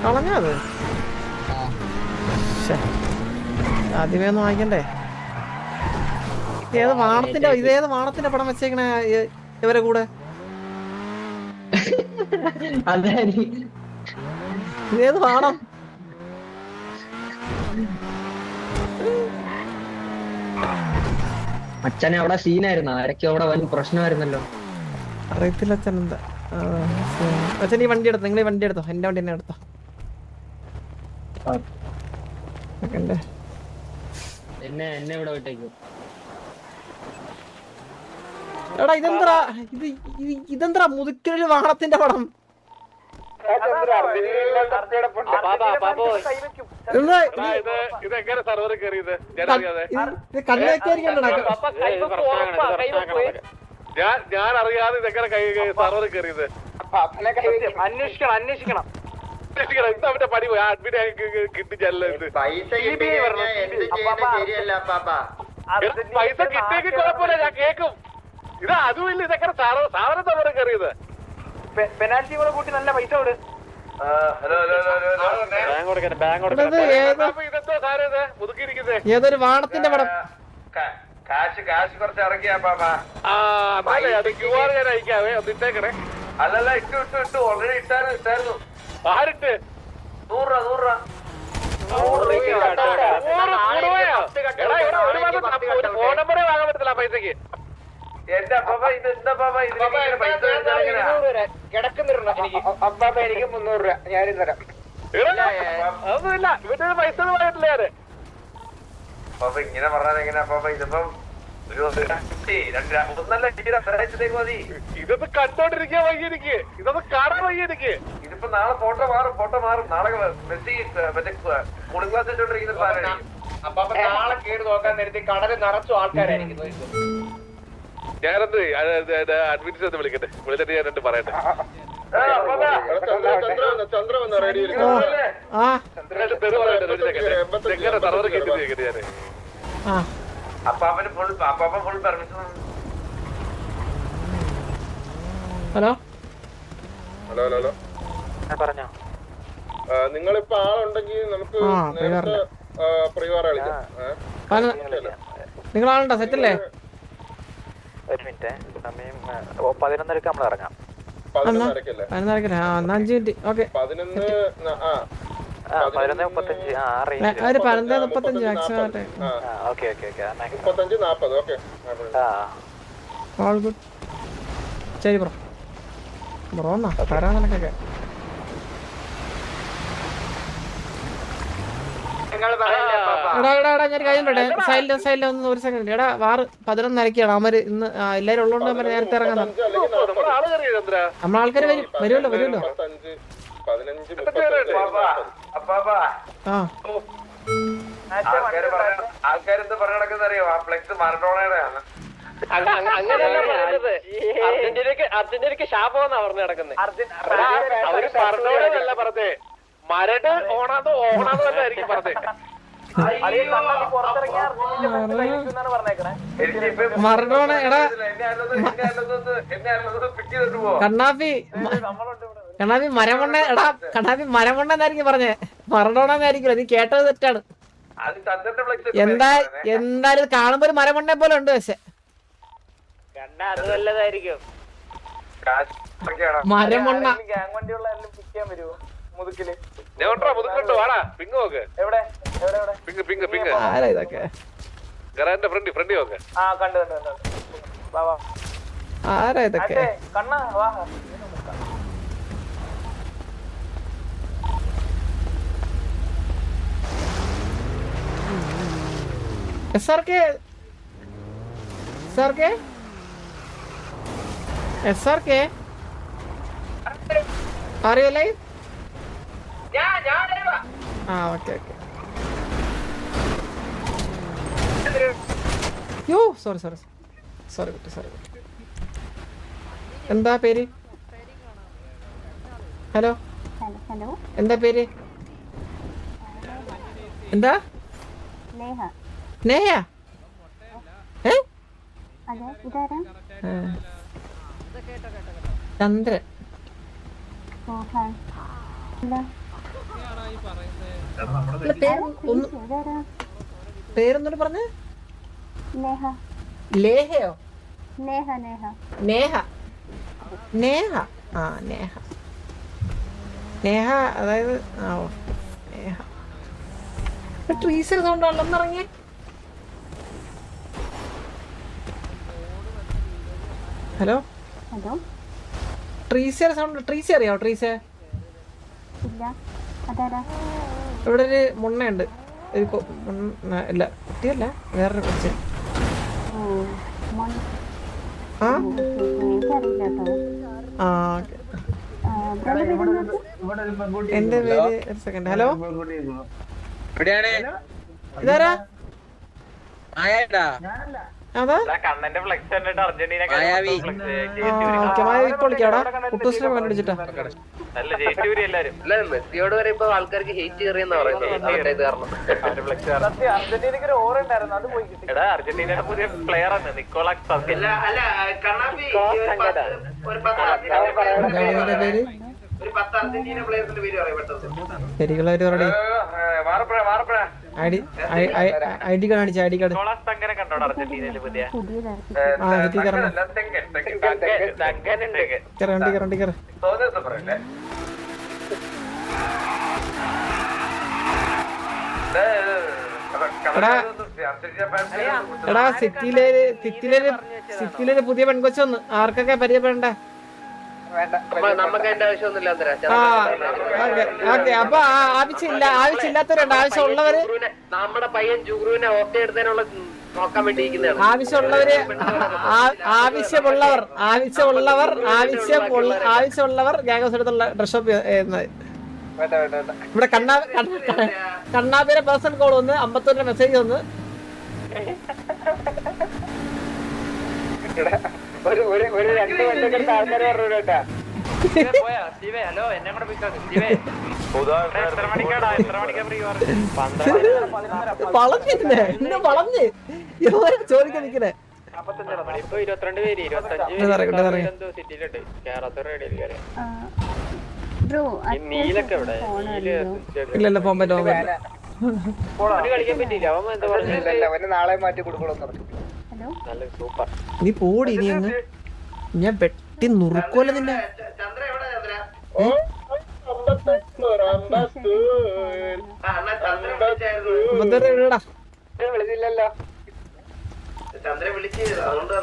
കളഞ്ഞത് ആദ്യമേ ഒന്ന് വാങ്ങിക്കണ്ടേ. ഇതേത് വാണത്തിന്റെ പടം വെച്ചേക്കണേ ഇവരെ കൂടെ? ഇതേത് വാണം? അച്ഛനെ അവിടെ സീനായിരുന്നു, ആരൊക്കെ അവിടെ വലിയ പ്രശ്നമായിരുന്നല്ലോ. അറിയത്തില്ല അച്ഛൻ എന്താ. അച്ഛൻ ഈ വണ്ടി എടുത്തോ, നിങ്ങൾ ഈ വണ്ടി എടുത്തോ, എന്റെ വണ്ടി തന്നെ എടുത്തോ. എന്നെ ഇവിടെ വിട്ടേക്കും. എടാ ഇതെന്താ മുതുക്കിലൊരു വാണത്തിന്റെ പടം? ഞാൻ അറിയാതെ ഇതെങ്ങനെ സർവർ കയറിയത്? അന്വേഷിക്കണം. ഇതവന്റെ പണി പോയി അഡ്മിറ്റ് കിട്ടിച്ചല്ല. പൈസ കിട്ടിയെങ്കിൽ കുഴപ്പമില്ല, ഞാൻ കേക്കും. ഇത് അതുമില്ല, ഇതെങ്ങനെ സാധനം സർവർ കയറിയത്? പെനാൽറ്റി കൂടെ കൂട്ടി നല്ല പൈസ കൊടു. ഏതൊരു വാണത്തിന്റെ പടം? കാശ് കുറച്ച് ഇറക്കിയാ ഞാൻ അയക്കാവേ, ഒന്ന് ഇട്ടേക്കണേ. അല്ലല്ല, ഇട്ടു ഓൾറെഡി ഇട്ടായിരുന്നു. ആരിട്ട്? 100 രൂപ. ഫോൺ നമ്പറേ വാങ്ങാൻ പറ്റത്തില്ല പൈസക്ക്. എന്റെ അപ്പാപ്പ ഇത് എന്താ അപ്പാപ്പ എനിക്ക് 300 രൂപ ഞാനും തരാം. അതൊന്നുമില്ല, ഇവന്റെ പൈസ ഒന്നും വാങ്ങിട്ടില്ല ഞാന്. അപ്പാപ്പ ഇങ്ങനെ പറഞ്ഞാൽ എങ്ങനെ അപ്പാപ്പ? ഇതിപ്പം ഇതൊന്ന് കണ്ടോണ്ടിരിക്കാൻ വയ്യ എനിക്ക്, ഇതൊന്ന് കാണാൻ വയ്യ എനിക്ക്. ഇതിപ്പോ നാളെ ഫോട്ടോ മാറും. നാളെ മെസ്സി മറ്റേ കൂളിംഗ് ഗ്ലാസ് ഇട്ടോണ്ടിരിക്കുന്ന സാധനം. അപ്പാപ്പ നാളെ കേട് നോക്കാൻ നേരത്തെ കടല് നിറച്ചു ആൾക്കാരായിരിക്കും. ഞാനത് അഡ്മിനിസ്ട്രേഷൻ വിളിക്കട്ടെ, വിളിച്ചിട്ട് ഞാൻ രണ്ട് പറയട്ടെ. സർവർ കേട്ടിട്ട് ഞാന് അപ്പാപ്പൻ ഫുൾ പെർമിഷൻ. ഹലോ പറഞ്ഞോ. നിങ്ങളിപ്പോ ആളുണ്ടെങ്കിൽ നമുക്ക് പരിവാരം കളിക്കാം. നിങ്ങളാളുണ്ടോ? സെറ്റല്ലേ? ഒരു മിനിറ്റ്, സമയം 11:30 നമ്മൾ ഇറങ്ങാം. 11:30 5 മിനിറ്റ്. ഓക്കെ, 11:35. ഒരു 11:35 maximum. Okay 35-40. Okay, all good. ശരി ബ്രോ എന്നാ തരാൻ നിനക്കൊക്കെ. എടാ ഞാൻ കാര്യം പറയട്ടെ. സൈഡിൽ ഒന്ന് ഒരു സെക്കൻഡ്. എടാ 11:30 അവര് ഇന്ന് എല്ലാരും ഉള്ളതുകൊണ്ട് അവര് നേരത്തെ ഇറങ്ങാൻ. നമ്മളാൾക്കാര് വരുമല്ലോ. ആൾക്കാരെന്ത് പറഞ്ഞറിയോ? ആ ഫ്ലെക്സ് മറഡോണയുടെയാണ്. അർജന്റീനക്ക് ശാപമെന്നാ പറഞ്ഞു നടക്കുന്നത്. അവര് മറഡോണയല്ല പറഞ്ഞേ, മരട് ഓണാന്നോ എന്നായിരിക്കും പറഞ്ഞേ. മറഡോണ എടാ കണ്ണാപ്പി മരമൊണ്ണ. എടാ കണ്ണാപ്പി മരമൊണ്ണ എന്നായിരിക്കും പറഞ്ഞേ, മറഡോണ എന്നായിരിക്കും. നീ കേട്ടത് തെറ്റാണ്. എന്തായാലും കാണുമ്പോ ഒരു മരമൊണ്ണെ പോലെ ഉണ്ട്, പക്ഷെ മരമൊണ്ണ. ആരാ ഇതൊക്കെ? ആരാ ഇതൊക്കെ? SRK are you alive? Okay. യോ സോറി. എന്താ പേര്? ഹലോ, എന്താ പേര്? എന്താ? നേഹ. ചന്ദ്രൻ. പേരൊന്നും പറഞ്ഞേ? ലേഹയോ? നേഹ. ആ നേഹ. നേഹ അതായത് നേഹ. ട്രീസർ സൗണ്ട് ആണല്ലോ, ഒന്നിറങ്ങിയേ. ഹലോ ട്രീസർ സൗണ്ട്. ട്രീസ അറിയാവോ? ട്രീസ ഇവിടെ ഒരു മുണ്ണയുണ്ട്. ഇല്ല കുട്ടിയല്ല, വേറൊരു കുറച്ച്. എന്റെ പേര് ഒരു സെക്കൻഡ്. ഹലോ ഇതാരാ? അതാ വിളിക്കാടാ. കുട്ടൂസിനെ കണ്ടുപിടിച്ചിട്ടാ. മെസ്സിയോട് പറയുമ്പോ ആൾക്കാർക്ക് ഹെയ്റ്റ് കയറിയെന്നാ പറയുന്നത്. അർജന്റീനയുടെ പുതിയ പ്ലെയർ ആണ് നിക്കോളാസ്. പേര് ഐഡി കാർഡ് അടിച്ച ഐഡി കാർഡ്. എടാ സിറ്റിയിലൊരു പുതിയ പെൺകൊച്ചു വന്ന്. ആർക്കൊക്കെ പരിചയപ്പെടണ്ടേ? അപ്പൊ ആവശ്യമില്ലാത്തവരുണ്ട്. ആവശ്യമുള്ളവര് നമ്മുടെ പയ്യൻ ജുഗ്രുവിനെ ഓക്കെ എടുത്തതിനുള്ള നോക്കാൻ വേണ്ടി ആവശ്യമുള്ളവർ ഗ്യാങ്സ് എടുത്തുള്ള ഡ്രസ് ഷോപ്പ് ചെയ്യുന്നത്. ഇവിടെ കണ്ണാപിയുടെ പേഴ്സണൽ കോൾ വന്ന് 51 മെസ്സേജ് വന്ന്. ഒരു 2 വണ്ടിക്കെടുത്ത് ആൾക്കാർ പറഞ്ഞുട്ടാ. വളഞ്ഞ് ചോദിക്കാൻ നിൽക്കണേ. ഇല്ലല്ല പോകാൻ പറ്റില്ല. നാളെ മാറ്റി കൊടുക്കണമെന്ന് പറഞ്ഞു. നീ പോടി. നീ അങ്ങ് ഞാൻ വെട്ടി നുറുക്കോല നിന്നെ. വിളിച്ചില്ലല്ലോ. ചന്ദ്രൻ വിളിച്ച് അതുകൊണ്ട്